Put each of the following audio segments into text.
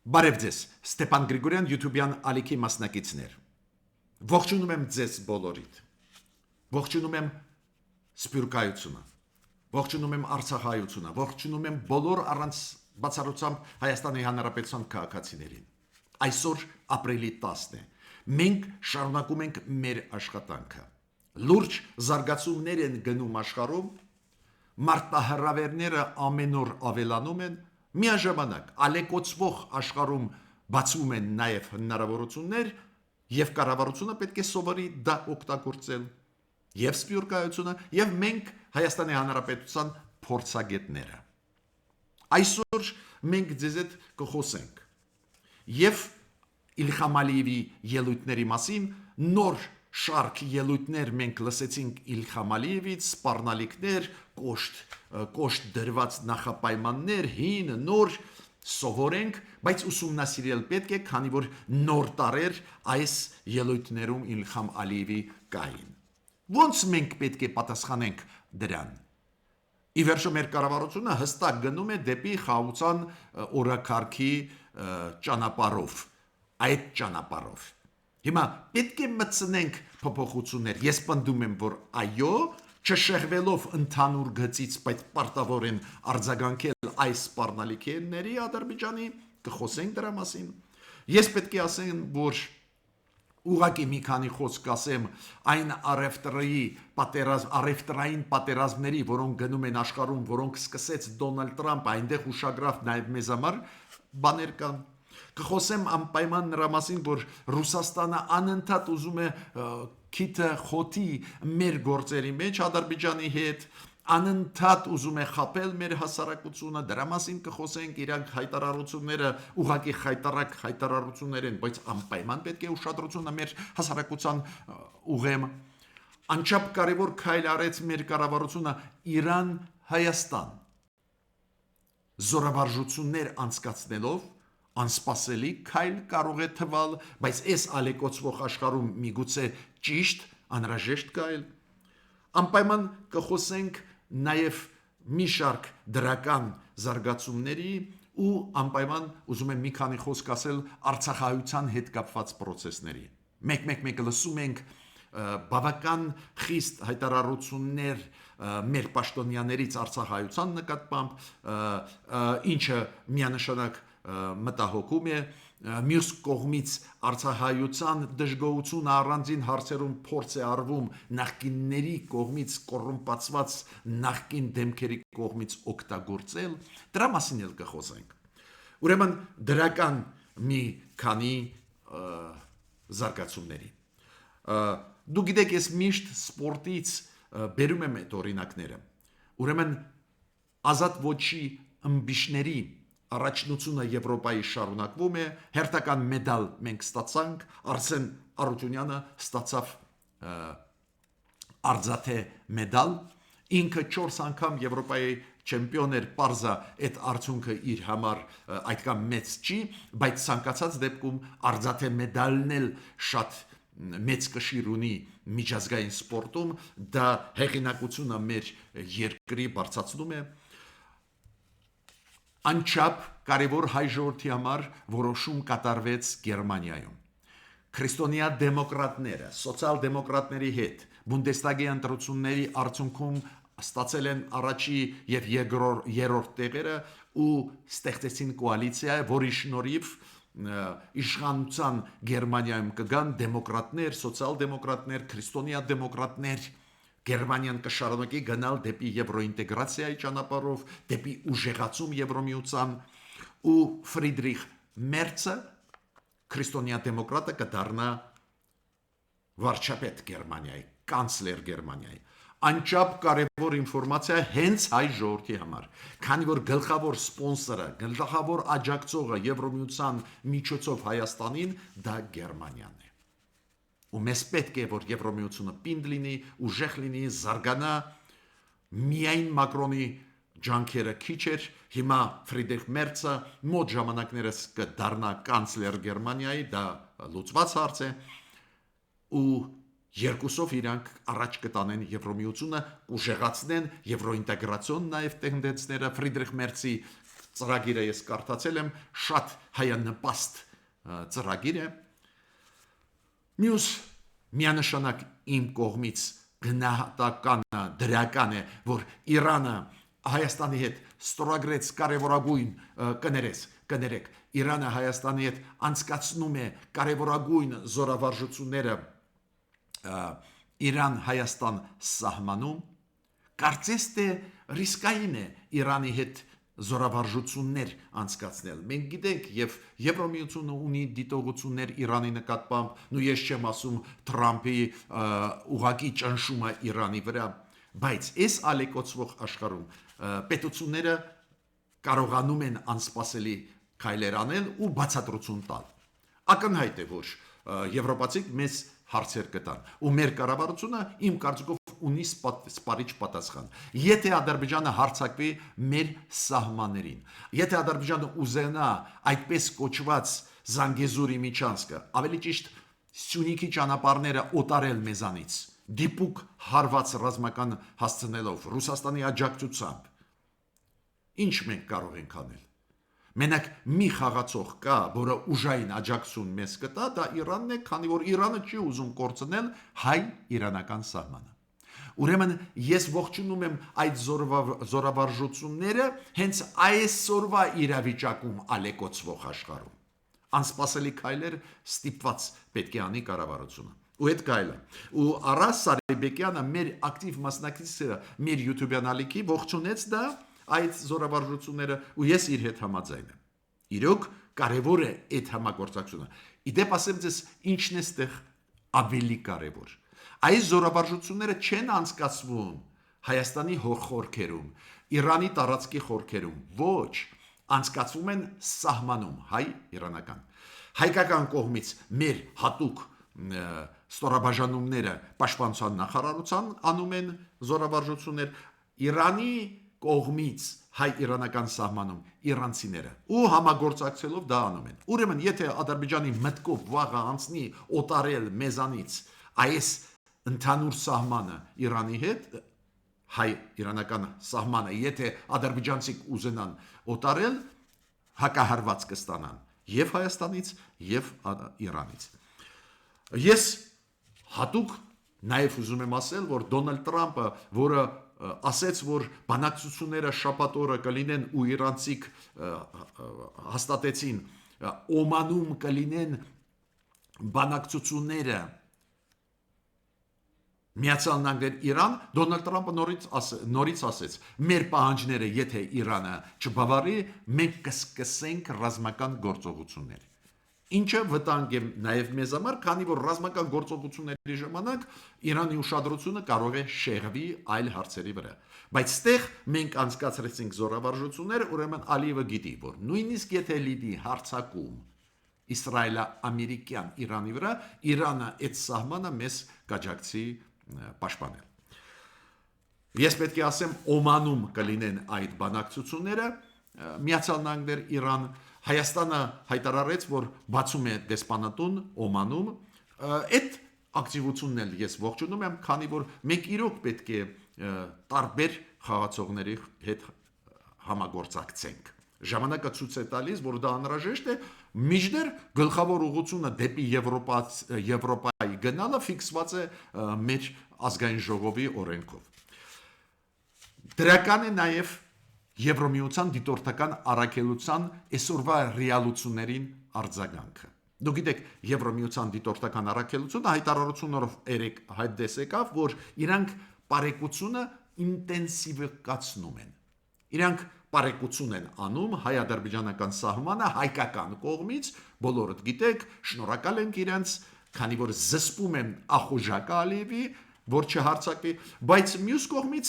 Բարև ձեզ, Ստեփան Գրիգորյան YouTube-յան ալիքի մասնակիցներ։ Ողջունում եմ ձեզ բոլորիդ։ Ողջունում եմ Սփյուռքայությունը։ Ողջունում եմ Արցախայությունը, ողջունում եմ բոլոր առանց բացառությամբ Հայաստանի Հանրապետության քաղաքացիներին։ Այսօր ապրիլի 10-ն է։ Մենք շարունակում ենք մեր աշխատանքը։ Լուրջ զարգացումներ են գնում աշխարհում, մարտահրավերները ամեն օր ավելանում են, միաժամանակ ալեկոծվող աշխարհում բացվում են նաև հնարավորություններ եւ կառավարությունը պետք է սովորի դա օգտագործել եւ սփյուռքայությունը եւ մենք Հայաստանի Հանրապետության փորձագետները այսօր մենք ձեզ հետ կխոսենք եւ Իլհամ Ալիևի ելույթների մասին նոր շարք ելույթներ մենք լսեցինք Իլհամ Ալիևից, սպառնալիքներ, կոշտ դրված նախապայմաններ, հին, նոր սովորենք, բայց ուսումնասիրել պետք է, քանի որ նոր տարեր այս ելույթներում Իլհամ Ալիևի կային։ Ոնց մենք պետք է պատասխանենք դրան։ Ի վերջո մեր կառավարությունը հստակ գնում է դեպի խաղաղության օրակարգի ճանապարհով, այդ ճանապարհով։ Հիմա պետք է մտցնենք փոփոխություններ։ Ես պնդում եմ, որ այո, չշեղվելով ընդհանուր գծից, բայց պարտավոր են արձագանքել այս սպառնալիքների Ադրբեջանի, կխոսենք դրա մասին։ Ես պետք է ասեմ, որ ուղղակի մի քանի խոսք ասեմ այն առևտրային պատերազմների, որոնք գնում են աշխարհում, որոնք սկսեց Դոնալդ Թրամփը, այնտեղ ուշագրավ նաև մեզ համար բաներ կան։ Կխոսեմ անպայման նրա մասին, որ Ռուսաստանը անընդհատ ուզում է քիթը խոթի մեր գործերի մեջ Ադրբեջանի հետ, անընդհատ ուզում է խաբել մեր հասարակությունը, դրա մասին կխոսենք, իրանք հայտարարությունները ուղղակի խայտարակ հայտարարություններ են, բայց անպայման պետք է ուշադրությունը մեր հասարակության ուղղեմ։ Անչափ կարևոր քայլ արեց մեր կառավարությունը Իրան-Հայաստան զորավարժություններ անցկացնելով, անսպասելի քայլ կարող է թվալ, բայց այս ալեկոծվող աշխարհում միգուցե ճիշտ անհրաժեշտ քայլ։ Անպայման կխոսենք նաև մի շարք դրական զարգացումների ու անպայման ուզում եմ մի քանի խոսք ասել Արցախայության հետ կապված process-ների։ Մեկ լսում ենք բավական խիստ հայտարարություններ մեր պաշտոնյաներից Արցախայության նկատմամբ, ինչը միանշանակ մտահոգում է, մյուս կողմից Արցախայության դժգոհությունը առանձին հարցերում փորձ է արվում նախկինների կողմից կոռումպացված նախկին դեմքերի կողմից օգտագործել, դրա մասին էլ կխոսենք։ Ուրեմն դրական մի քանի զարգացումների։ Դու գիտեք, ես միշտ սպորտից բերում եմ այդ օրինակները։ Ուրեմն ազատ ոչի ըմբիշների առաջնությունը Եվրոպայի շարունակվում է, հերթական մեդալ մենք ստացանք, Արսեն Արուտյունյանը ստացավ արծաթե մեդալ, ինքը 4 անգամ Եվրոպայի չեմպիոն էր, պարզա այդ արդյունքը իր համար այդքան մեծ չի, բայց ցանկացած դեպքում արծաթե մեդալն էլ շատ մեծ կշիռ ունի միջազգային սպորտում, դա հեղինակությունը մեր երկրի բարձրացնում է։ Անչափ կարևոր հայ ժողովրդի համար որոշում կատարվեց Գերմանիայում։ Քրիստոնյա դեմոկրատները, սոցիալ-դեմոկրատների հետ Բունդեստագի ընտրությունների արդյունքում ստացել են առաջի եւ երրորդ տեղերը ու ստեղծեցին կոալիցիա, որի շնորհիվ իշխանության Գերմանիայում կգան դեմոկրատներ, սոցիալ-դեմոկրատներ, քրիստոնյա դեմոկրատներ, Գերմանիան կշարունակի գնալ դեպի եվրոինտեգրացիայի ճանապարհով, դեպի ուժեղացում Եվրոմիության ու Ֆրիդրիխ Մերցը, քրիստոնյա դեմոկրատը կդառնա վարչապետ Գերմանիայի, կանցլեր Գերմանիայի։ Անչափ կարևոր ինֆորմացիա հենց հայ ժողովրդի համար, քանի որ գլխավոր սպոնսորը, գլխավոր աջակցողը Եվրոմիության միջոցով Հայաստանին դա Գերմանիան է։ Ու մեզ պետք է, որ Եվրոմիությունը պինդ լինի, ուժեղ լինի, զարգանա, միայն Մակրոնի ջանքերը քիչ էր, հիմա Ֆրիդրիխ Մերցը մոտ ժամանակներս կդառնա կանցլեր Գերմանիայի, դա լուծված հարց է, ու երկուսով իրանք առաջ կտանեն Եվրոմիությունը, ուժեղացնեն եվրոինտեգրացիոն նաև տենդենսները, Ֆրիդրիխ Մերցի ծրագիրը ես կարդացել եմ, շատ հայանպաստ ծրագիր է։ Մյուս միանշանակ իմ կողմից գնահատականը դրական է, որ Իրանը Հայաստանի հետ ստորագրեց կարևորագույն կներեք, Իրանը Հայաստանի հետ անցկացնում է կարևորագույն զորավարժությունները Իրան-Հայաստան սահմանում, կարծես թե ռիսկային է Իրանի հետ զորավարժություններ անցկացնել։ Մենք գիտենք եւ Եվրոմիությունը ունի դիտողություններ Իրանի նկատմամբ, ու ես չեմ ասում Թրամփի ուղակի ճնշումը Իրանի վրա, բայց այս ալեկոծվող աշխարհում պետությունները կարողանում են անսպասելի քայլեր անել ու բացատրություն տալ։ Ակնհայտ է, որ եվրոպացիք մեծ հարցեր կտան, ու մեր կառավարությունը իմ կարծիքով ունի սպառիչ պատասխան։ Եթե Ադրբեջանը հարձակվի մեր սահմաններին, եթե Ադրբեջանը ուզենա այդպես կոչված Զանգեզուրի միջանցքը, ավելի ճիշտ Սյունիքի ճանապարհները օտարել մեզանից, դիպուկ հարված ռազմական հասցնելով Ռուսաստանի աջակցությամբ, ինչ մենք կարող ենք անել։ Մենակ մի խաղացող կա, որը ուժային աջակցություն մեզ կտա, դա Իրանն է, քանի որ Իրանը չի ուզում կորցնել հայ-իրանական սահմանը։ Ուրեմն ես ողջունում եմ այդ զորավարժությունները հենց այսօրվա իրավիճակում ալեկոծվող աշխարհում։ Անսպասելի քայլեր ստիպված պետք է անի կառավարությունը։ Ու այդ քայլը։ Ու Արաս Սարիբեկյանը մեր ակտիվ մասնակիցը մեր YouTube ալիքի ողջունեց դա այդ զորավարժությունները, ու ես իր հետ համաձայն եմ։ Իրոք կարևոր է այդ համագործակցությունը։ Իդեպ ասեմ ձեզ ինչն է ստեղ ավելի կարևոր։ Այս զորավարժությունները չեն անցկացվում Հայաստանի խորքերում, Իրանի տարածքի խորքերում, ոչ, անցկացվում են սահմանում հայ-իրանական։ Հայկական կողմից մեր հատուկ ստորաբաժանումները պաշտպանության նախարարության անում են զորավարժություններ, Իրանի կողմից հայ-իրանական սահմանում իրանցիները ու համագործակցելով դա անում են։ Ուրեմն եթե Ադրբեջանի մտքով վաղը անցնի օտարել մեզանից այս ընդհանուր սահմանը Իրանի հետ, հայ-իրանական սահմանը, եթե ադրբեջանցիք ուզենան օտարել, հակահարված կստանան եւ Հայաստանից եւ Իրանից։ Ես հատուկ նաեւ ուզում եմ ասել, որ Դոնալդ Թրամփը, որը ասեց, որ բանակցությունները շաբաթ օրը կլինեն ու իրանցիք հաստատեցին Օմանում կլինեն բանակցությունները Միացյալ Նահանգներ Իրան, Դոնալդ Թրամփը նորից ասեց. մեր պահանջները եթե Իրանը չբավարարի, մենք կսկսենք ռազմական գործողություններ։ Ինչը վտանգ է նաև մեզ համար, քանի որ ռազմական գործողությունների ժամանակ Իրանի ուշադրությունը կարող է շեղվի այլ հարցերի վրա։ Բայց ստեղ մենք անցկացրեցինք զորավարժություններ, ուրեմն Ալիևը գիտի, որ նույնիսկ եթե լինի հարձակում իսրայելա-ամերիկյան Իրանի վրա, Իրանը այդ սահմանը մեզ կաջակցի պաշտպանել։ Ես պետք է ասեմ, Օմանում կլինեն այդ բանակցությունները, Միացյալ Նահանգներ Իրան, Հայաստանը հայտարարեց, որ բացում է դեսպանատուն Օմանում, այդ ակտիվությունն էլ ես ողջունում եմ, քանի որ մենք իրոք պետք է տարբեր խաղացողների հետ համագործակցենք։ Ժամանակը ցույց է տալիս, որ դա անհրաժեշտ է, միջդեռ գլխավոր ուղղությունը դեպի Եվրոպայի գնալը ֆիքսված է մեր ազգային ժողովի օրենքով։ Դրական է նաև Եվրոմիության դիտորդական առաքելության այսօրվա ռեալություններին արձագանքը։ Դուք գիտեք, Եվրոմիության դիտորդական առաքելությունը հայտարարություններով հայտես եկավ, որ իրանք բարեկությունը ինտենսիվացնում են։ Իրանք բարեկություն են անում հայ-ադրբեջանական սահմանը հայկական կողմից, բոլորդ գիտեք, շնորհակալ ենք իրենց, քանի որ զսպում են Ախոժակը Ալիևի, որ չհարցակվի, բայց մյուս կողմից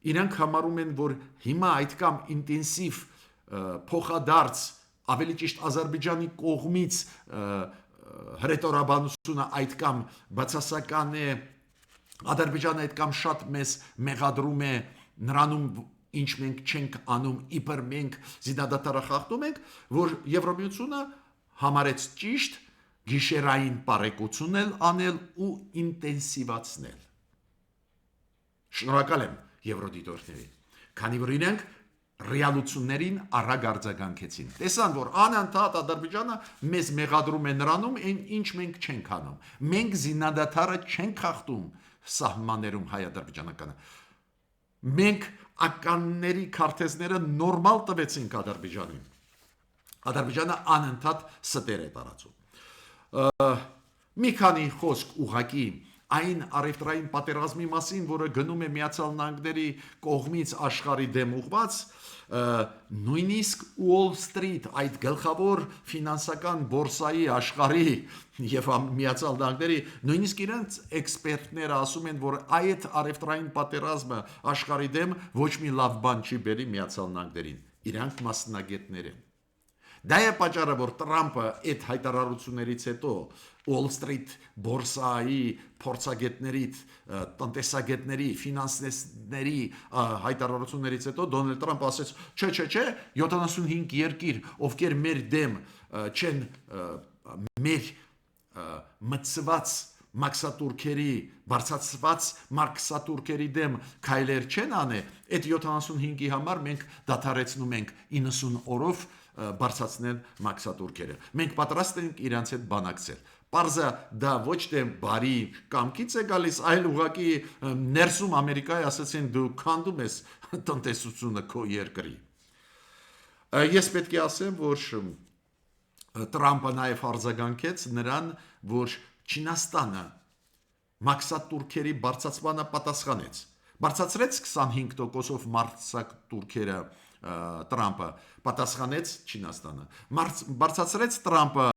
իրանք համարում են, որ հիմա այդքան ինտենսիվ փոխադարձ, ավելի ճիշտ Ադրբեջանի կողմից հրետորաբանությունը այդքան բացասական է, Ադրբեջանը այդքան շատ մեզ մեղադրում է նրանում, ինչ մենք չենք անում, իբր մենք զինադատարը խախտում ենք, որ Եվրոմիությունը համարեց ճիշտ գիշերային բարեկություն անել ու ինտենսիվացնել։ Շնորհակալ եմ Եվրոդիտորդներին, քանի որ իրենք ռեալություններին արագ արձագանքեցին։ Տեսան, որ անընդհատ Ադրբեջանը մեզ մեղադրում է նրանում, ինչ մենք չենք անում։ Մենք զինադադարը չենք խախտում սահմաններում հայ-ադրբեջանականը։ Մենք ականների քարտեզները նորմալ տվեցինք Ադրբեջանին։ Ադրբեջանը անընդհատ ստեր է տարածում։ Մի քանի խոսք ուղակի այն առևտրային պատերազմի մասին, որը գնում է Միացյալ Նահանգների կողմից աշխարհի դեմ ուղված, նույնիսկ Wall Street, այդ գլխավոր ֆինանսական բորսայի աշխարհի եւ Միացյալ Նահանգների, նույնիսկ իրենց էքսպերտները ասում են, որ այդ առևտրային պատերազմը աշխարհի դեմ ոչ մի լավ բան չի բերի Միացյալ Նահանգներին։ Իրանք մասնագետներ են։ Դա է պատճառը, որ Տրամպը այդ հայտարարություններից հետո Wall Street բորսայի փորձագետների, տնտեսագետների, ֆինանսների հայտարարություններից հետո Դոնալդ Տրամպը ասեց. չէ, 75 երկիր, ովքեր մեր դեմ չեն մեր մտցված մաքսատուրքերի, բարձրացված մաքսատուրքերի դեմ քայլեր չեն անել, այդ 75-ի համար մենք դադարեցնում ենք 90 օրով բարձրացնել մաքսատուրքերը։ Մենք պատրաստ ենք իրանց հետ բանակցել։ Պարզը դա ոչ թե բարի կամքից է գալիս, այլ ուղղակի ներսում Ամերիկայի ասացին դու քանդում ես տնտեսությունը քո երկրի։ Ես պետք է ասեմ, որ Տրամպը նաև արձագանքեց նրան, որ Չինաստանը մաքսատուրքերի բարձրացմանը պատասխանեց։ Բարձրացրեց 25%-ով մաքսատուրքերը Տրամպը, պատասխանեց Չինաստանը։ Բարձրացրեց Տրամպը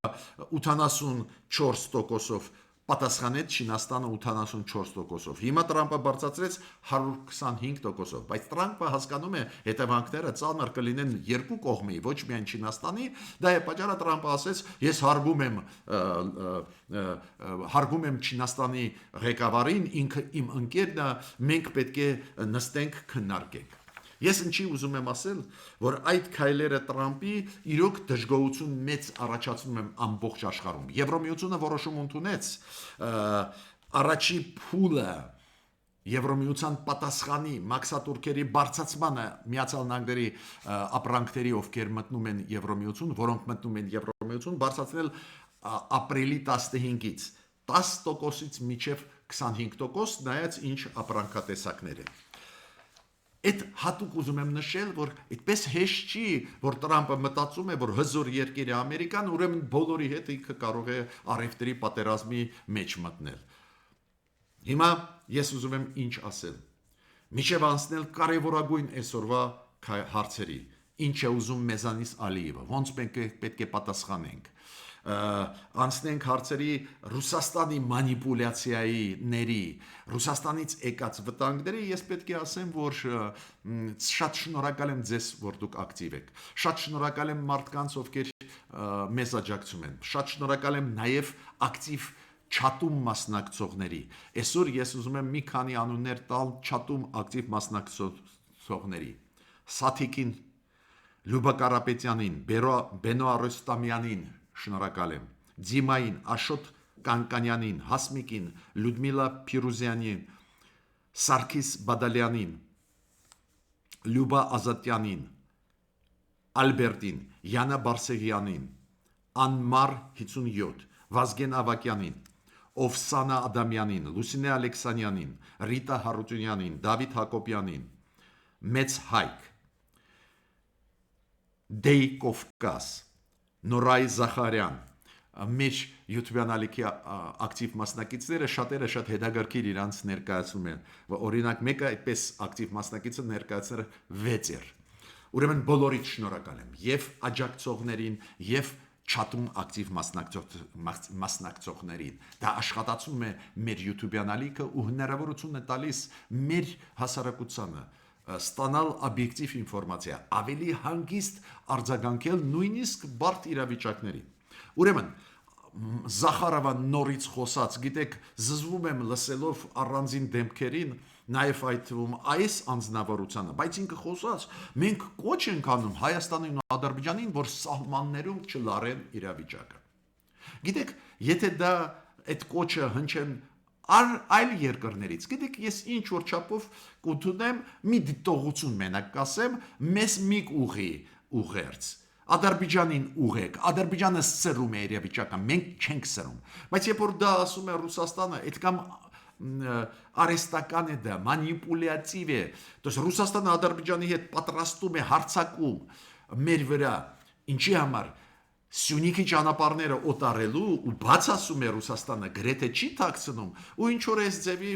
84%-ով, պատասխանեց Չինաստանը 84%-ով։ Հիմա Տրամպը բարձրացրեց 125%-ով, բայց Տրամպը հասկանում է հետևանքները ծանր կլինեն երկու կողմի, ոչ միայն Չինաստանի, դա է պատճառը Տրամպը ասեց, ես հարգում եմ Չինաստանի ղեկավարին, ինքը իմ ընկերն է, մենք պետք է նստենք քննարկենք։ Ես ինչի ուզում եմ ասել, որ այդ քայլերը Տրամպի իրոք դժգոհություն մեծ առաջացնում են ամբողջ աշխարհում։ Եվրոմիությունը որոշում ընդունեց առաջի փուլը Եվրոմիության պատասխանի մաքսատուրքերի բարձրացմանը Միացյալ Նահանգների ապրանքների, ովքեր մտնում են Եվրոմիություն, որոնք մտնում են Եվրոմիություն, բարձրացնել ապրիլի 15-ից 10%-ից մինչև 25%, նայած ինչ ապրանքատեսակներ են։ Այդ հատուկ ուզում եմ նշել, որ այդպես հեշտ չի, որ Տրամպը մտածում է, որ հզոր երկիր է Ամերիկան, ուրեմն բոլորի հետ ինքը կարող է առևտրի պատերազմի մեջ մտնել։ Հիմա ես ուզում եմ ինչ ասել։ Միջև անցնել կարևորագույն այսօրվա հարցերի, ինչ է ուզում մեզանից Ալիևը, ոնց պետք է պատասխանենք։ Անցնենք հարցերի Ռուսաստանի մանիպուլյացիաների, Ռուսաստանից եկած վտանգների, ես պետք է ասեմ, որ շատ շնորհակալ եմ ձեզ, որ դուք ակտիվ եք։ Շատ շնորհակալ եմ մարդկանց, ովքեր մեզ աջակցում են։ Շատ շնորհակալ եմ նաև ակտիվ չաթում մասնակցողների։ Այսօր ես ուզում եմ մի քանի անուններ տալ չաթում ակտիվ մասնակցողների։ Սաթիկին, Լյուբա Կարապետյանին, Բենո Արոստամյանին շնորհակալ եմ։ Դիմային, Աշոտ Կանկանյանին, Հասմիկին, Լյուդմիլա Փիրուզյանին, Սարգիս Բադալյանին, Լյուբա Ազատյանին, Ալբերտին, Յանա Բարսեղյանին, Անմար 57, Վազգեն Ավակյանին, Օվսանա Ադամյանին, Լուսինե Ալեքսանյանին, Ռիտա Հարությունյանին, Դավիթ Հակոբյանին, Մեծ Հայկ, Դեյ Կովկաս, Նորայ Զախարյան, մեր YouTube ալիքի ակտիվ մասնակիցները շատերը շատ հետաքրքիր իրանց ներկայացում են, օրինակ մեկը այդպես ակտիվ մասնակիցը ներկայացները 6 էր։ Ուրեմն բոլորիդ շնորհակալ եմ եւ աջակցողներին եւ չաթում ակտիվ մասնակցողներին։ Դա աշխատացում է մեր YouTube ալիքը ու հնարավորություն է տալիս մեր հասարակությանը ստանալ օբյեկտիվ ինֆորմացիա, ավելի հանգիստ արձագանքել նույնիսկ բարդ իրավիճակներին։ Ուրեմն Զախարովը նորից խոսած, գիտեք, զզվում եմ լսելով առանձին դեմքերին, նաև այդ թվում այս անձնավորությանը, բայց ինքը խոսած, մենք կոչ ենք անում Հայաստանին ու Ադրբեջանին, որ սահմաններում չլարեն իրավիճակը։ Գիտեք, եթե դա այդ կոչը հնչեն այլ երկրներից։ Գիտեք, ես ինչ որ չափով կուտունեմ մի դիտողություն մենակ կասեմ, մեզ մի ուղերձ։ Ադրբեջանին ուղեք, Ադրբեջանը սրում է իրավիճակը, մենք չենք սրում։ Բայց երբ որ դա ասում է Ռուսաստանը, այդքան արեստական է դա, մանիպուլյատիվ է։ Դες Ռուսաստանը Ադրբեջանի հետ պատրաստում է հարձակում մեր վրա, ինչի համար Սյունիքի ճանապարհները օտարելու ու բաց ասում է Ռուսաստանը գրեթե չի ཐակցնում ու ինչ որ այս ձևի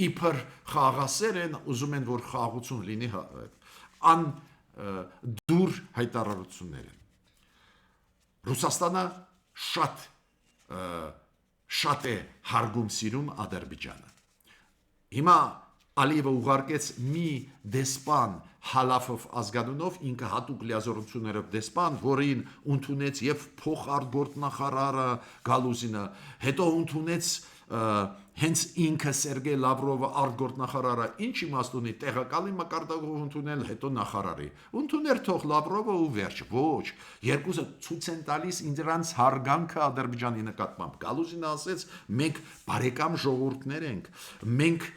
իբր խաղաղասեր են ուզում են որ խաղաղություն լինի ան դուր հայտարարություններ են Ռուսաստանը շատ է հարգում սիրում Ադրբեջանը հիմա Ալիևը ուղարկեց մի դեսպան Հալաֆով ազգանունով ինքը հատուկ լիազորություններով դեսպան, որին ընդունեց եւ փոխարտգործնախարարը Գալուզինը, հետո ընդունեց հենց ինքը Սերգեյ Լավրովը արտգործնախարարը, ինչ իմաստ ունի տեղակալի մակարդակով ընդունել, հետո նախարարի։ Ընդուներ թող Լավրովը ու վերջ, ոչ, երկուսը ցույց են տալիս ինձանց հարգանքը Ադրբեջանի նկատմամբ։ Գալուզինը ասեց, մենք բարեկամ ժողովուրդներ ենք, մենք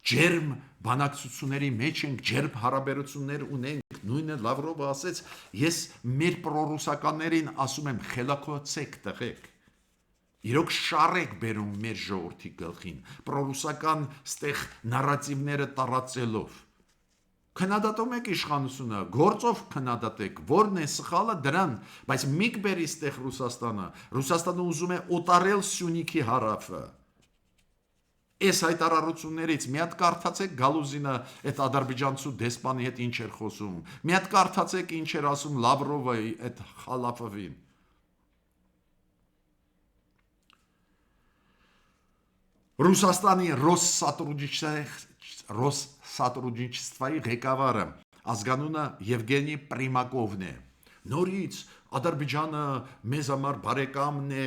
ջերմ բանակցությունների մեջ ենք, ջերմ հարաբերություններ ունենք, նույնը Լավրովը ասեց, ես մեր պրոռուսականներին ասում եմ, խելոքացեք տղեկ, իրոք շարեք բերում մեր ժողովրդի գլխին, պրոռուսական ստեղ նարատիվները տարածելով, քննադատում եք իշխանությունը, գործով քննադատեք, որն է սխալը դրան, բայց միք բերի ստեղ Ռուսաստանը ուզում է օտարել Սյունիքի հարավը, Այս հայտարարություններից մի հատ կարդացեք Գալուզինը այդ ադրբեջանցու դեսպանի հետ ինչ էր խոսում։ Մի հատ կարդացեք ինչ էր ասում Լավրովը այդ Խալաֆովին։ Ռուսաստանի Ռոսսատրուդնիչествայի ղեկավարը ազգանունը Եվգենի Պրիմակովն է։ Նորից Ադրբեջանը մեզ համար բարեկամն է,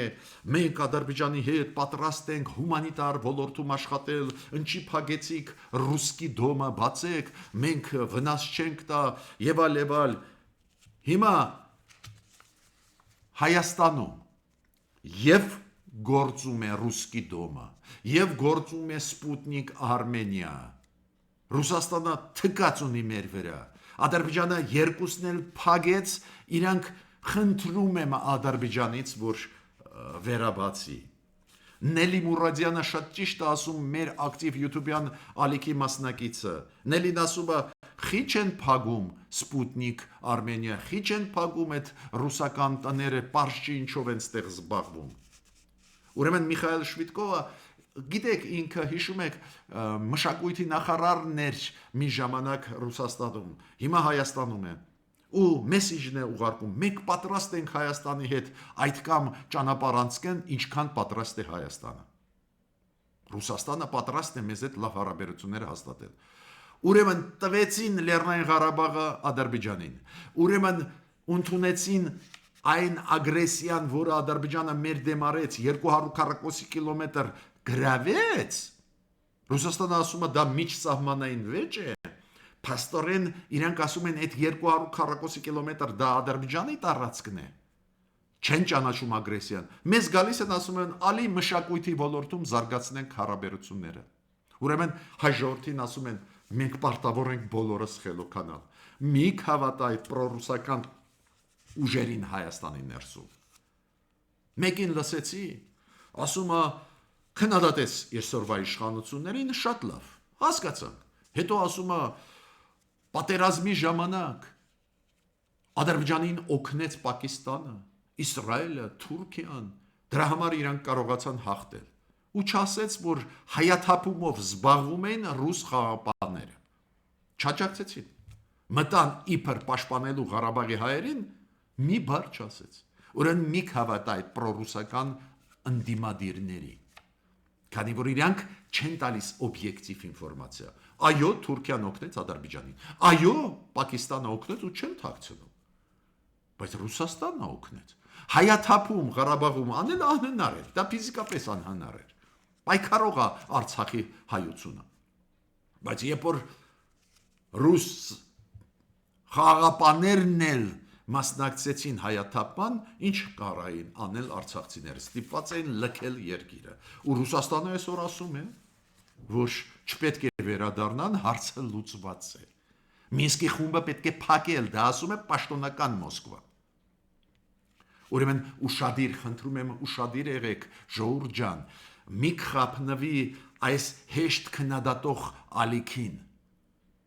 մենք Ադրբեջանի հետ պատրաստ ենք հումանիտար ոլորտում աշխատել, ինչի փագեցիք ռուսկի դոմը բացեք, մենք վնաս չենք տա եւ այլ։ Հիմա Հայաստանում եւ գործում է ռուսկի դոմը, եւ գործում է Սպուտնիկ Արմենիա։ Ռուսաստանը թկած ունի մեր վրա։ Ադրբեջանը երկուսն էլ փագեց, իրանք խնդրում եմ Ադրբեջանից, որ վերաբացի։ Նելի Մուրադյանը շատ ճիշտ է ասում մեր ակտիվ YouTube-յան ալիքի մասնակիցը։ Նելին ասում է, խիչ են փագում Սպուտնիկ Արմենիա, խիչ են փագում այդ ռուսական տները, պարզ չի ինչով են ստեղ զբաղվում։ Ուրեմն Միխայել Շվիդկովը Գիտեք, ինքը հիշում եք մշակույթի նախարարն էր մի ժամանակ Ռուսաստանում, հիմա Հայաստանում է ու մեսիջն է ուղարկում, մենք պատրաստ ենք Հայաստանի հետ այդքան ճանապարհ անցկեն, ինչքան պատրաստ է Հայաստանը։ Ռուսաստանը պատրաստ է մեզ հետ լավ հարաբերություններ հաստատել։ Ուրեմն տվեցին Լեռնային Ղարաբաղը Ադրբեջանին։ Ուրեմն ընդունեցին այն ագրեսիան, որը Ադրբեջանը մեր դեմ արեց 240 կիլոմետր գրավեց, Ռուսաստանը ասում է դա միջսահմանային վեճ է, փաստորեն իրանք ասում են այդ 240 կիլոմետր դա Ադրբեջանի տարածքն է, չեն ճանաչում ագրեսիան, մեզ գալիս են ասում են ալի մշակույթի ոլորտում զարգացնենք հարաբերությունները, ուրեմն հայ ժողովրդին ասում են մենք պարտավոր ենք բոլորս խելոքանալ, մի հավատա այդ պրոռուսական ուժերին Հայաստանի ներսում, մեկին լսեցի, ասում է քննադատեց այսօրվա իշխանություններին շատ լավ, հասկացանք, հետո ասում է պատերազմի ժամանակ Ադրբեջանին օգնեց Պակիստանը, Իսրայելը, Թուրքիան, դրա համար իրանք կարողացան հաղթել, ու չասեց, որ հայաթափումով զբաղվում էին ռուս խաղաղապահները, չաջակցեցին, մտան իբր պաշտպանելու Ղարաբաղի հայերին, մի բառ չասեց, ուրեմն մի հավատա այդ պրոռուսական ընդդիմադիրների Քանի որ իրանք չեն տալիս օբյեկտիվ ինֆորմացիա։ Այո, Թուրքիան օգնեց Ադրբեջանին։ Այո, Պակիստանը օգնեց ու չեն թաքցնում։ Բայց Ռուսաստանն օգնեց։ Հայաթափում Ղարաբաղում անել անհնար էր, դա ֆիզիկապես անհնար էր։ Պայքարող է Արցախի հայությունը։ Բայց երբ որ ռուս խաղաղապաներն էլ մասնակցեցին հայաթափման, ինչ կարային անել արցախցիները, ստիպված էին լքել երկիրը։ Ու Ռուսաստանը այսօր ասում է, որ չպետք է վերադառնան, հարցը լուծված է։ Մինսկի խումբը պետք է փակել, դա ասում է պաշտոնական Մոսկվա։ Ուրեմն ուշադիր, խնդրում եմ ուշադիր եղեք, ժողովուրդ ջան, մի խափնվի այս հեշտ քննադատող ալիքին։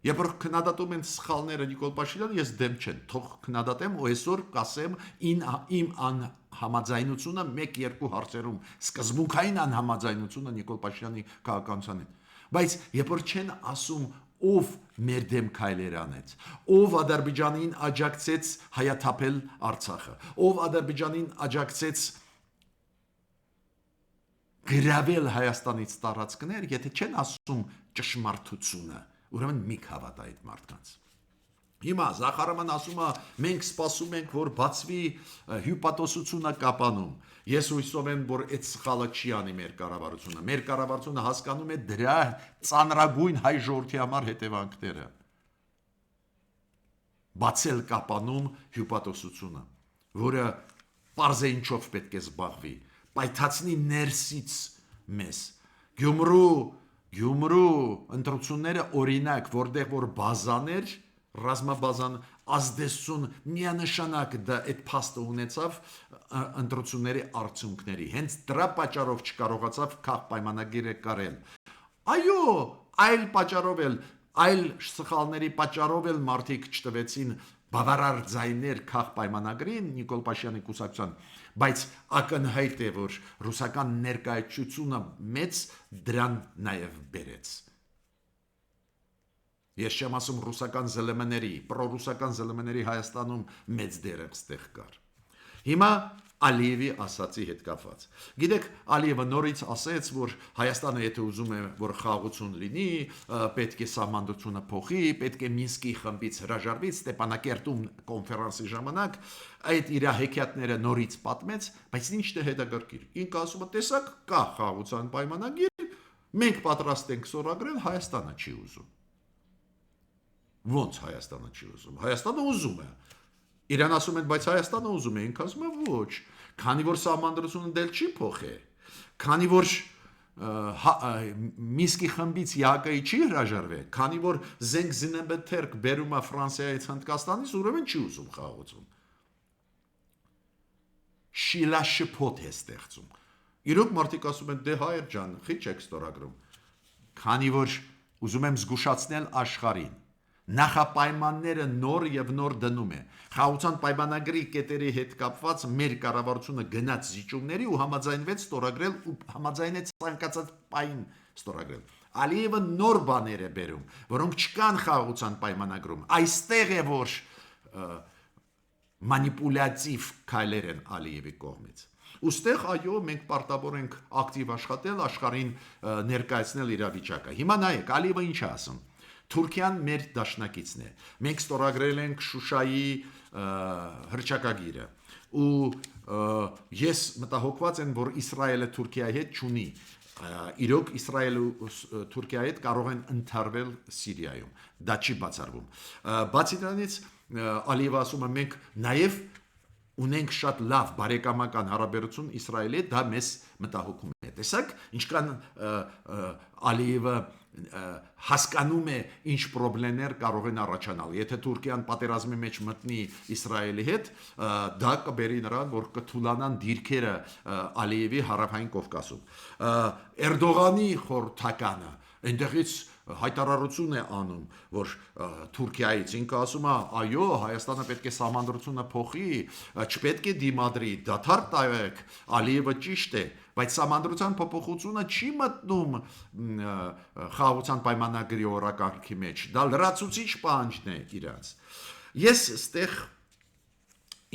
Երբ որ քննադատում են սխալները Նիկոլ Փաշինյանը, ես դեմ չեմ, թող քննադատեմ ու այսօր կասեմ իմ անհամաձայնությունը 1-2 հարցերում, սկզբունքային անհամաձայնությունը Նիկոլ Փաշինյանի քաղաքականությանին։ Բայց երբ որ չեն ասում ով մեր դեմ քայլեր անեց, ով Ադրբեջանին աջակցեց հայաթափել Արցախը, ով Ադրբեջանին աջակցեց գրավել Հայաստանից տարածքներ, եթե չեն ասում ճշմարտությունը, ուրեմն մի հավատ այդ մարդկանց։ Հիմա Զախարոման ասում է, մենք սպասում ենք, որ բացվի հյուպատոսությունը կապանում։ Ես հույսով եմ, որ այդ սխալը չի անի մեր կառավարությունը։ Մեր կառավարությունը հասկանում է դրա ծանրագույն հայ ժողովրդի համար հետևանքները։ Բացել կապանում հյուպատոսությունը, որը պարզ է ինչով պետք է զբաղվի, պայթացնի ներսից մեզ։ Գյումրու ընտրությունները օրինակ, որտեղ որ բազաներ ռազմաբազան ազդեցություն միանշանակ դա այդ փաստը ունեցավ ընտրությունների արդյունքների հենց դրա պատճառով չկարողացավ քաղ պայմանագիրը կարել այո այլ պատճառով էլ այլ սխալների պատճառով էլ մարդիկ չտվեցին բավարար ձայներ քաղ պայմանագրին Նիկոլ Փաշինյանի կուսակցության բայց ակնհայտ է որ ռուսական ներկայացությունը մեծ դրան նաև բերեց Ես չեմ ասում ռուսական ԶԼՄ-ների, պրոռուսական ԶԼՄ-ների Հայաստանում մեծ դեր ստեղ կար։ Հիմա Ալիևի ասացի հետ կապված։ Գիտեք, Ալիևը նորից ասեց, որ Հայաստանը եթե ուզում է, որ խաղաղություն լինի, պետք է սահմանադրությունը փոխի, պետք է Մինսկի խմբից հրաժարվի, Ստեփանակերտում կոնֆերանսի ժամանակ այդ իր հեքիաթները նորից պատմեց, բայց ինչ է հետաքրքիր։ Ինքը ասում է, տեսակ, կա խաղաղության պայմանագիր, մենք պատրաստ ենք սորագրել, Հայաստանը չի ուզում։ Ոնց Հայաստանը չի ուզում։ Հայաստանը ուզում է։ Իրան ասում են, բայց Հայաստանը ուզում է, ինքը ասում է ոչ։ Քանի որ սահմանադրությունը դել չի փոխե։ Քանի որ Մինսկի խմբից ՀԱԿ-ի չի հրաժարվել, քանի որ զենք զինեբեթերք բերում է Ֆրանսիայից Հնդկաստանից, ուրեմն չի ուզում խաղաղություն։ Շիլաշփոթ է ստեղծում։ Իրոք մարդիկ ասում են, դե հայեր ջան, խիչ եք ստորագրում։ Քանի որ ուզում եմ զգուշացնել աշխարհին Նախապայմանները նոր եւ նոր դնում է։ Խաղաղության պայմանագրի կետերի հետ կապված մեր կառավարությունը գնաց զիջումների ու համաձայնվեց ստորագրել ու համաձայնեց ցանկացած պայն ստորագրել։ Ալիևը նոր բաներ է բերում, որոնք չկան խաղաղության պայմանագրում։ Այստեղ է որ մանիպուլյատիվ քայլեր են Ալիևի կողմից։ Ոստեղ այո մենք պարտավոր ենք ակտիվ աշխատել աշխարհին ներկայացնել իրավիճակը։ Հիմա նայեք, Ալիևը ինչ է ասում։ Թուրքիան մեր դաշնակիցն է։ Մենք ստորագրել ենք Շուշայի հռչակագիրը ու ես մտահոգված եմ, որ Իսրայելը Թուրքիայի հետ չունի։ Իրոք Իսրայելը Թուրքիայի հետ կարող են ընդհարվել Սիրիայում։ Դա չի բացառվում։ Բացի դրանից Ալիևը ասում է մենք նաև ունենք շատ լավ բարեկամական հարաբերություն Իսրայելի հետ, դա մեզ մտահոգում է։ Տեսակ, ինչքան Ալիևը հասկանում է ինչ խնդիրներ կարող են առաջանալ։ Եթե Թուրքիան պատերազմի մեջ մտնի Իսրայելի հետ, դա կբերի նրան, որ կթուլանան դիրքերը Ալիևի հարավային Կովկասում։ Էրդողանի խորհրդականը այնտեղից հայտարարություն է անում, որ Թուրքիայից ինքը ասում է, այո, Հայաստանը պետք է սահմանադրությունը փոխի, չպետք է դիմադրի, դադար տայեք, Ալիևը ճիշտ է, բայց սահմանադրության փոփոխությունը չի մտնում խաղաղության պայմանագրի օրակարգի մեջ, դա լրացուցիչ պահանջն է իրաց։ Ես ստեղ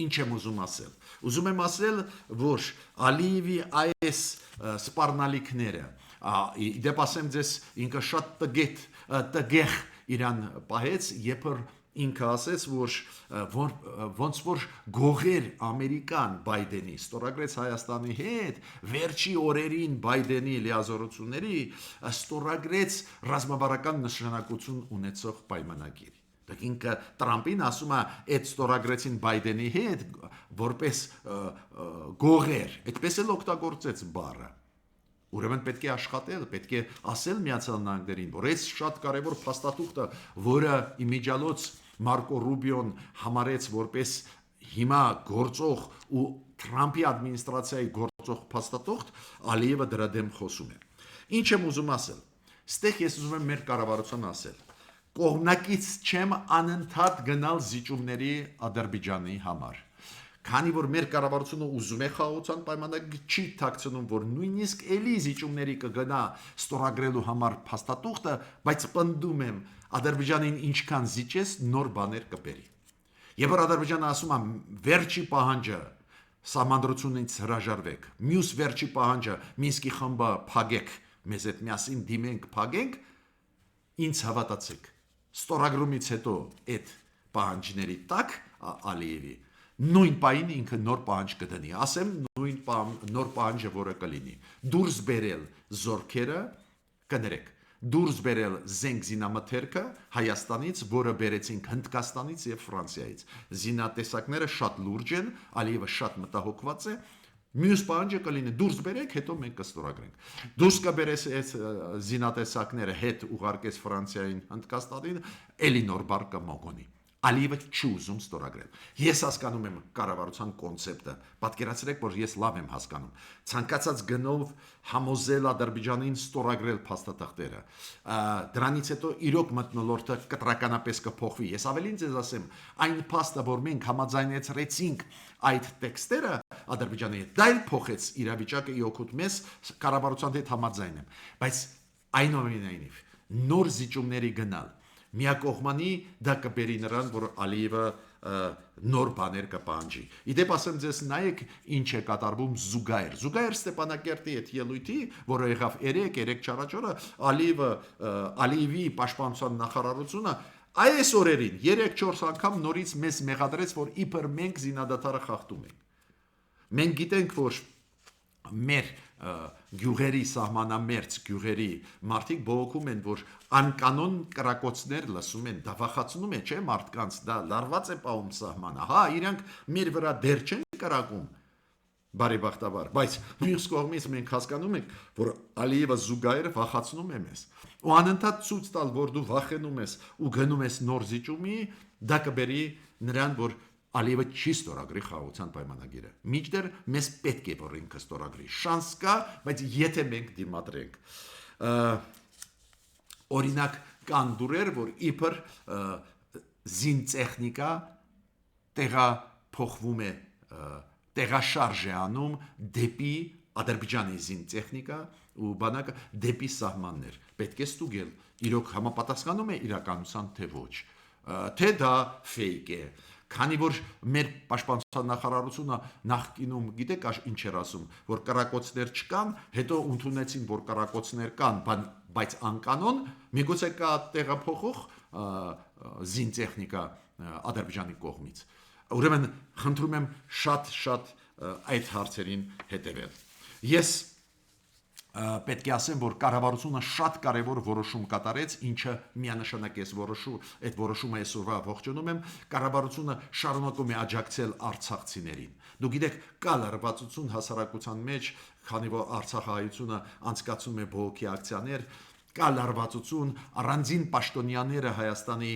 ինչ եմ ուզում ասել։ Ուզում եմ ասել, որ Ալիևի այս սպառնալիքները դեպ ասեմ ձեզ ինքը շատ տգեղ իրան պահեց, երբ որ ինքը ասեց, որ ոնց որ գողեր Ամերիկան Բայդենի ստորագրեց Հայաստանի հետ, վերջի օրերին Բայդենի լիազորությունների ստորագրեց ռազմավարական նշանակություն ունեցող պայմանագիր։ Դա ինքը Տրամպին ասում է, այդ ստորագրեցին Բայդենի հետ, որպես գողեր, այդպես էլ օգտագործեց բառը։ Ուրեմն պետք է աշխատել, պետք է ասել Միացյալ Նահանգներին, որ այս շատ կարևոր փաստաթուղթը, որը իմիջիալոց Մարկո Ռուբիոն համարեց որպես հիմա գործող ու Թրամփի ադմինիստրացիայի գործող փաստաթուղթ, Ալիևը դրա դեմ խոսում է։ Ինչ եմ ուզում ասել։ Ստեղ ես ուզում եմ մեր կառավարության ասել. կողմնակից չեմ անընդհատ գնալ զիջումների Ադրբեջանի համար։ Քանի որ մեր կառավարությունը ուզում է խաղաղության պայմանագիր, չի ཐակցնում, որ նույնիսկ էլի զիջումների կգնա ստորագրելու համար փաստաթուղթը, բայց պնդում եմ Ադրբեջանին ինչքան զիջես նոր բաներ կբերի։ Եվ որ Ադրբեջանը ասում է վերջի պահանջը սահմանադրությունից հրաժարվեք, մյուս վերջի պահանջը Մինսկի խմբը փակեք, մեզ հետ միասին դիմենք, փակենք, ինձ հավատացեք, ստորագրումից հետո այդ պահանջների տակ Ալիևի նույն պահին ինքը նոր պահանջ կդնի, ասեմ նույն նոր պահանջը որը կլինի, դուրս բերել զորքերը, կներեք, դուրս բերել զենք զինամթերքը Հայաստանից, որը բերեցինք Հնդկաստանից եւ Ֆրանսիայից։ Զինատեսակները շատ լուրջ են, Ալիևը շատ մտահոգված է։ Մյուս պահանջը կլինի դուրս բերեք, հետո մենք կստորագրենք։ Դուրս կբերես այս զինատեսակները հետ ուղարկես Ֆրանսիային, Հնդկաստանին, էլի նոր բար կմոգոնի։ Ալիևը չի ուզում ստորագրել։ Ես հասկանում եմ կառավարության կոնցեպտը, պատկերացրեք, որ ես լավ եմ հասկանում։ Ցանկացած գնով համոզել Ադրբեջանին ստորագրել փաստաթղթերը։ Դրանից հետո իրոք մթնոլորտը կտրականապես կփոխվի։ Ես ավելին ձեզ ասեմ, այն փաստը, որ մենք համաձայնեցրեցինք այդ տեքստերը Ադրբեջանի հետ, դա էլ փոխեց իրավիճակը իօգուտ մեզ կառավարության հետ համաձայն եմ, բայց այնուամենայնիվ նոր զիջումների գնալ միակողմանի դա կբերի նրան, որ Ալիևը նոր բաներ կպահանջի։ Իդեպ ասեմ ձեզ, նայեք ինչ է կատարվում Զուգայր։ Զուգայր Ստեփանակերտի այդ ելույթի, որը եղավ 3 չարաճորը, Ալիևի պաշտպանության նախարարությունը այս օրերին 3-4 անգամ նորից մեզ մեղադրեց, որ իբր մենք զինադատարը խախտում ենք։ Մենք գիտենք, որ մեր գյուղերի սահմանամերձ գյուղերի մարդիկ բողոքում են, որ անկանոն կրակոցներ լսում են, դա վախացնում է, չէ՞ մարդկանց, դա լարված է պահում սահմանը։ Հա, իրանք մեր վրա դեռ չեն կրակում, բարեբախտաբար, բայց մյուս կողմից մենք հասկանում ենք, որ Ալիևը Զուգայրը վախացնում է մեզ։ Ու անընդհատ ցույց տալ, որ դու վախենում ես ու գնում ես նոր զիջումի, դա կբերի նրան, որ Ալիևը չի ստորագրի խաղաղության պայմանագիրը։ Մինչդեռ մեզ պետք է որ ինքը ստորագրի։ Շանս կա, բայց եթե մենք դիմադրենք։ Օրինակ կան դուրեր, որ իբր զինտեխնիկա տեղափոխվում է, տեղաշարժ է անում դեպի Ադրբեջանի զինտեխնիկա ու բանակը դեպի սահմաններ։ Պետք է ստուգել, իրոք համապատասխանում է իրականության թե ոչ, թե դա ֆեյք է։ Քանի որ մեր պաշտպանության նախարարությունը նախկինում գիտեք ինչ էր ասում, որ կրակոցներ չկան, հետո ընդունեցին, որ կրակոցներ կան, բայց անկանոն, միգուցե կա տեղափոխող զինտեխնիկա Ադրբեջանի կողմից։ Ուրեմն խնդրում եմ շատ այդ հարցերին հետևել։ Ես պետք է ասեմ, որ կառավարությունը շատ կարևոր որոշում կատարեց, ինչը միանշանակ այդ որոշումը այսօրվա ողջունում եմ, կառավարությունը շարունակում է աջակցել արցախցիներին։ Դու գիտեք, կա լարվածություն հասարակության մեջ, քանի որ Արցախահայությունը անցկացնում է բողոքի ակցիաներ, կա լարվածություն, առանձին պաշտոնյաները Հայաստանի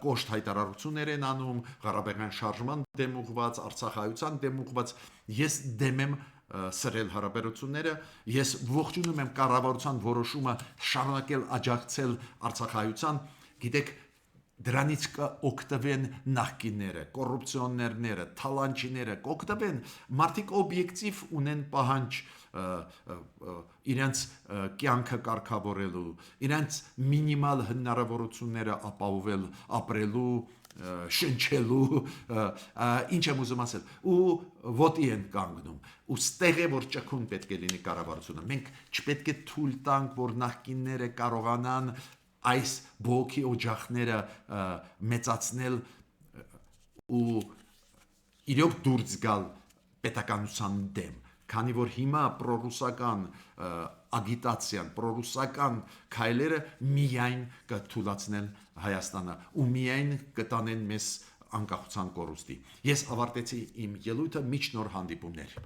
կոշտ հայտարարություններ են անում, Ղարաբաղյան շարժման դեմ ուղված, Արցախահայության դեմ ուղված, ես դեմ եմ սրել հարաբերությունները, ես ողջունում եմ կառավարության որոշումը շարունակել աջակցել Արցախահայության, գիտեք, դրանից կօգտվեն նախկինները, կոռուպցիոներները, թալանչիները, կօգտվեն, մարդիկ օբյեկտիվ ունեն պահանջ իրենց կյանքը կարգավորելու, իրենց մինիմալ հնարավորությունները ապահովել, ապրելու, շնչելու, ինչ եմ ուզում ասել, ու ոտի են կանգնում, ու ստեղ է, որ ճկուն պետք է լինի կառավարությունը։ Մենք չպետք է թույլ տանք, որ նախկինները կարողանան այս բողոքի օջախները մեծացնել ու իրոք դուրս գալ պետականության դեմ, քանի որ հիմա պրոռուսական ագիտացիան, պրոռուսական քայլերը միայն կթույլատնեն Հայաստանը ու միայն կտանեն մեզ անկախության կորուստի։ Ես ավարտեցի իմ ելույթը, միջ նոր հանդիպումներ։